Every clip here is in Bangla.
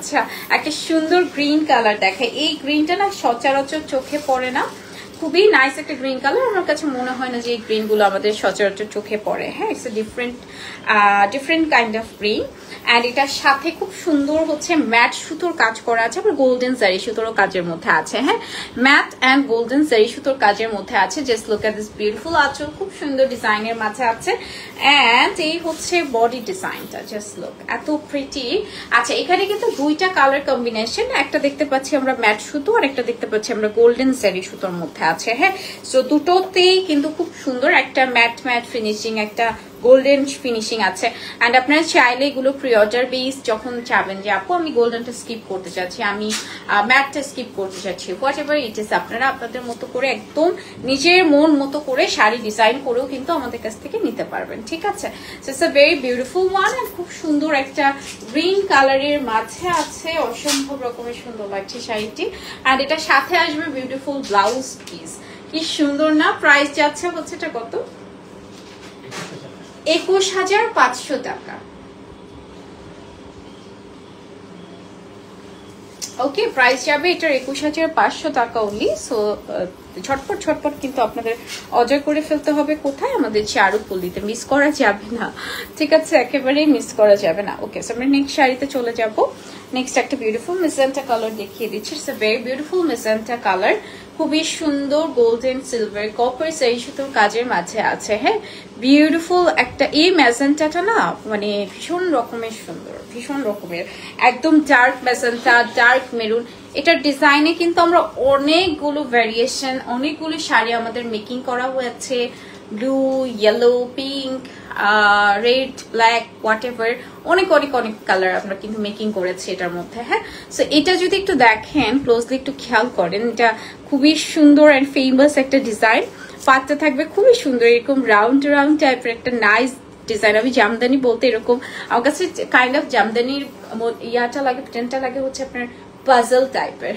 আচ্ছা একটা সুন্দর গ্রিন কালার দেখাই। এই গ্রিনটা না সচরাচর চোখে পড়ে না, খুবই নাইস একটা গ্রিন কালার। আমার কাছে মনে হয় না যে এই গ্রিন গুলো আমাদের সচরাচর চোখে পড়ে। হ্যাঁ, it's different kind of green. And এটার সাথে খুব সুন্দর হচ্ছে ম্যাট সুতোর কাজ করা আছে, আবার গোল্ডেন জারি সুতোরও কাজের মধ্যে আছে। হ্যাঁ, ম্যাট অ্যান্ড গোল্ডেন জারি সুতোর কাজের মধ্যে আছে। Just look at this beautiful আঁচল, খুব সুন্দর ডিজাইনের মাঝে আছে। অ্যান্ড এই হচ্ছে বডি ডিজাইনটা, জাস্ট লুক এত প্রিটি। আচ্ছা, এখানে কিন্তু দুইটা কালার কম্বিনেশন, একটা দেখতে পাচ্ছি আমরা ম্যাট সুতো আর একটা দেখতে পাচ্ছি আমরা গোল্ডেন জারি সুতোর মধ্যে আছে। হ্যাঁ, সো দুটোতেই কিন্তু খুব সুন্দর একটা ম্যাট ফিনিশিং, একটা গোল্ডেন ফিনিশিং আছে। অ্যান্ড আপনারা চাইলে এগুলো প্রি অর্ডার বেস যখন চাবেন যে আপু আমি গোল্ডেনটা স্কিপ করতে চাচ্ছি, আমি ম্যাটটা স্কিপ করতে চাচ্ছি, হোয়াট এভার ইট ইস, আপনারা আপনাদের মতো করে একদম নিজের মন মতো করে শাড়ি ডিজাইন করেও কিন্তু আমাদের কাছ থেকে নিতে পারবেন। ঠিক আছে, so it's a very beautiful one. And খুব সুন্দর একটা গ্রিন কালারের মাঝে আছে, অসম্ভব রকমের সুন্দর লাগছে শাড়িটি। অ্যান্ড এটার সাথে আসবে বিউটিফুল ব্লাউজ পিস, কি সুন্দর না। প্রাইস যাচ্ছে হচ্ছে এটা কত, 21,500 টাকা। ওকে, প্রাইস যাবে এটার 21,500 টাকা অনলি। সো ঝটপট কিন্তু আপনাদের অর্ডার করে ফেলতে হবে। কোথায়? আমাদের চারুপল্লীতে, মিস করা যাবে না। ঠিক আছে, একেবারেই মিস করা যাবে না। ওকে, সো আমরা নেক্সট শাড়িতে চলে যাব। নেক্সট একটা বিউটিফুল মেজেন্টা কালার দেখিয়ে দিচ্ছি। It's a very beautiful magenta colour, খুবই সুন্দর গোল্ডেন সিলভার কপার সেই সুতোর কাজের মাঝে আছে। হ্যাঁ, বিউটিফুল একটা এই মেজেন্টাটা না মানে ভীষণ রকমের সুন্দর, ভীষণ রকমের একদম ডার্ক মেজেন্টা, ডার্ক মেরুন। এটার ডিজাইনে কিন্তু আমরা অনেকগুলো ভ্যারিয়েশন, অনেকগুলো শাড়ি আমাদের মেকিং করা হয়েছে। Blue, yellow, pink, red, black, what ever, অনেক কালার আমরা কিন্তু মেকিং করেছি এটার মধ্যে। হ্যাঁ, সো এটা যদি একটু দেখেন ক্লোজলি, একটু খেয়াল করেন, এটা খুবই সুন্দর অ্যান্ড ফেমাস একটা ডিজাইন। পাটটা থাকবে খুবই সুন্দর, এরকম রাউন্ড টাইপের একটা নাইস ডিজাইন। আমি জামদানি বলতে এরকম আমার কাছে কাইন্ড অফ জামদানির ইয়াটা লাগে, প্যাটার্নটা লাগে হচ্ছে আপনার পাজল টাইপের।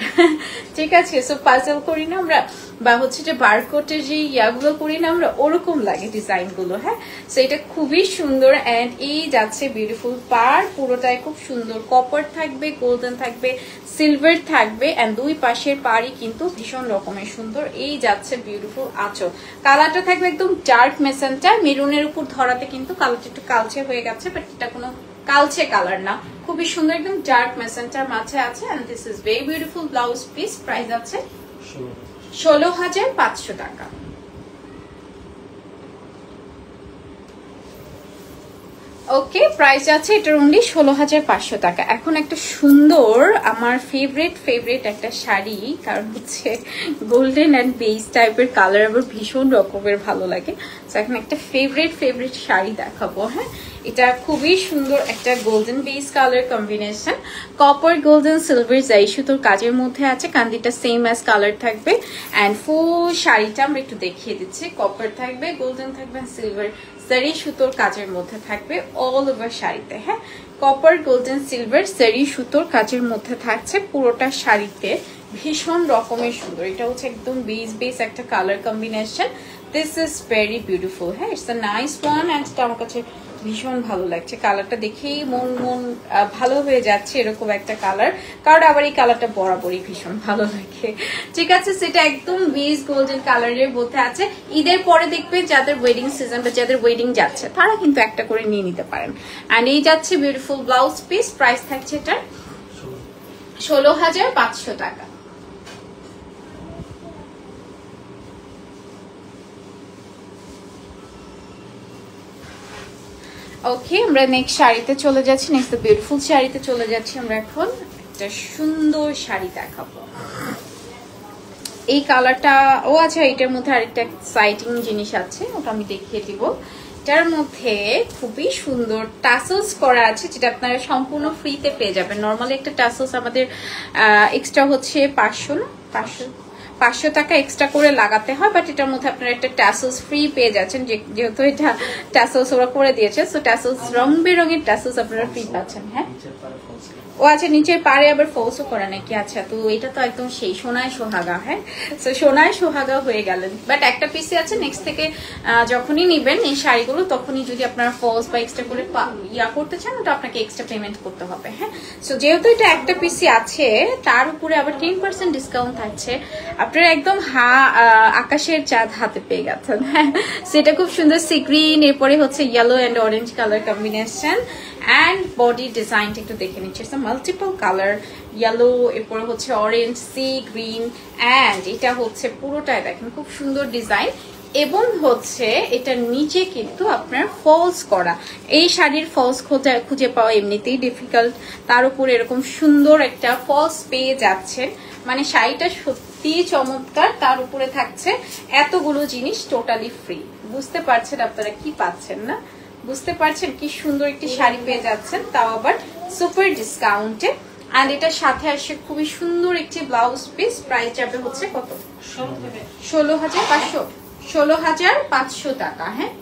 ঠিক আছে, সো পাজল করি না আমরা, বা হচ্ছে যে বারকোটের যে ইয়াগুলো করি না আমরা, ওরকম লাগে ডিজাইন গুলো। হ্যাঁ, সো এটা খুবই সুন্দর। অ্যান্ড এই যাচ্ছে বিউটিফুল পার, পুরোটাই খুব সুন্দর কপার থাকবে, গোল্ডেন থাকবে, সিলভার থাকবে। অ্যান্ড দুই পাশের পাড়ই কিন্তু ভীষণ রকমের সুন্দর। এই যাচ্ছে বিউটিফুল আঁচল, কালারটা থাকবে একদম ডার্ক মেসেন্টা, মেরুনের উপর ধরাতে কিন্তু কালারটা একটু কালচে হয়ে গেছে, বাট এটা কোনো কালচে কালার না, খুবই সুন্দর একদম ডার্ক মেসেন্টার মাঝে আছে। And this is very beautiful blouse piece. Price আছে 16,500 টাকা। ওকে, প্রাইস আছে এটার অনলি 16,500 টাকা। এখন একটা সুন্দর আমার ফেভারিট একটা শাড়ি, কারণ হচ্ছে গোল্ডেন অ্যান্ড বেজ টাইপের কালার আমার ভীষণ রকমের ভালো লাগে। তো এখন একটা ফেভারিট শাড়ি দেখাবো। হ্যাঁ, এটা খুবই সুন্দর একটা golden beige colour combination, copper golden silver জাই সুতোর কাজের মধ্যে আছে। কান্দিটা সেম অ্যাজ কালার থাকবে। অ্যান্ড ফুল শাড়িটা আমরা একটু দেখিয়ে দিচ্ছি, কপার থাকবে, গোল্ডেন থাকবে, সিলভার জারি সুতোর কাজের মধ্যে থাকবে অল ওভার শাড়িতে। হ্যাঁ, কপার গোল্ডেন সিলভার জারি সুতোর কাজের মধ্যে থাকছে পুরোটা শাড়িতে, ভীষণ রকমের সুন্দর। এটা হচ্ছে একদম বেস একটা colour combination. This is very beautiful. হ্যাঁ, it's a nice one. And এটা আমার কাছে ভীষণ ভালো লাগছে, কালারটা দেখেই মন ভালো হয়ে যাচ্ছে, এরকম একটা কালার। কারণ আবার এই কালারটা বরাবরই ভীষণ ভালো লাগে। ঠিক আছে, সেটা একদম বেজ গোল্ডেন কালারের মধ্যে আছে। ঈদের পরে দেখবে যাদের ওয়েডিং সিজন বা যাদের ওয়েডিং যাচ্ছে তারা কিন্তু একটা করে নিয়ে নিতে পারেন। অ্যান্ড এই যাচ্ছে বিউটিফুল ব্লাউজ পিস। প্রাইস থাকছে এটার 16,500 টাকা। ওকে, আমরা নেক্সট শাড়িতে চলে যাচ্ছি, নেক্সট বিউটিফুল শাড়িতে চলে যাচ্ছি। আমরা এখন একটা সুন্দর শাড়ি দেখাবো। এই কালারটা আচ্ছা, এটার মধ্যে আরেকটা এক্সাইটিং জিনিস আছে, ওটা আমি দেখিয়ে দিব। এটার মধ্যে খুবই সুন্দর টাসেলস করা আছে, যেটা আপনারা সম্পূর্ণ ফ্রিতে পেয়ে যাবেন। নর্মালি একটা টাসেলস আমাদের এক্সট্রা হচ্ছে 500 টাকা এক্সট্রা করে লাগাতে হয়, বাট এটার মধ্যে আপনারা একটা ট্যাসেলস ফ্রি পেয়ে যাচ্ছেন, যেহেতু এটা ট্যাসেলস ওরা করে দিয়েছে। সো ট্যাসেলস রং বেরঙের ট্যাসেলস আপনারা ফ্রি পাচ্ছেন। হ্যাঁ, ও আচ্ছা, নিচের পাড়ে আবার ফলসও করা নাকি? আচ্ছা, তো এটা তো একদম সেই সোনায় সোহাগা। হ্যাঁ, তো সোনায় সোহাগা হয়ে গেলেন। বাট একটা পিসি আছে, নেক্সট থেকে যখনই নিবেন এই শাড়িগুলো, তখনই যদি আপনারা ফলস বা এক্সট্রা করে করতে চান, ওটা আপনাকে এক্সট্রা পেমেন্ট করতে হবে। হ্যাঁ, সো যেহেতু এটা একটা পিসি আছে, তার উপরে আবার 10% ডিসকাউন্ট থাকছে। আপনারা একদম আকাশের চাঁদ হাতে পেয়ে গেছেন। হ্যাঁ, সেটা খুব সুন্দর সি গ্রিন, এরপরে হচ্ছে yellow and orange colour combination. And body ডিজাইনটা একটু দেখে নিচ্ছি, মাল্টিপল কালার, ইয়েলো, এরপরে হচ্ছে অরেঞ্জ, সি গ্রিন, অ্যান্ড এটা হচ্ছে পুরোটাই দেখেন খুব সুন্দর ডিজাইন। এবং হচ্ছে এটার নিচে কিন্তু আপনার ফলস করা। এই শাড়ির ফলস খুঁজে পাওয়া এমনিতেই ডিফিকাল্ট, তার উপর এরকম সুন্দর একটা ফলস পেয়ে যাচ্ছেন, মানে শাড়িটা সত্যি চমৎকার। তার উপরে থাকছে এতগুলো জিনিস টোটালি ফ্রি। বুঝতে পারছেন আপনারা কি পাচ্ছেন না? বুঝতে পারছেন কি সুন্দর একটি শাড়ি পেয়ে যাচ্ছেন, তাও আবার সুপার ডিসকাউন্টে। আর এটার সাথে আসে খুবই সুন্দর একটি ব্লাউজ পিস। প্রাইস যাবে হচ্ছে কত? 16,500 টাকা। হ্যাঁ,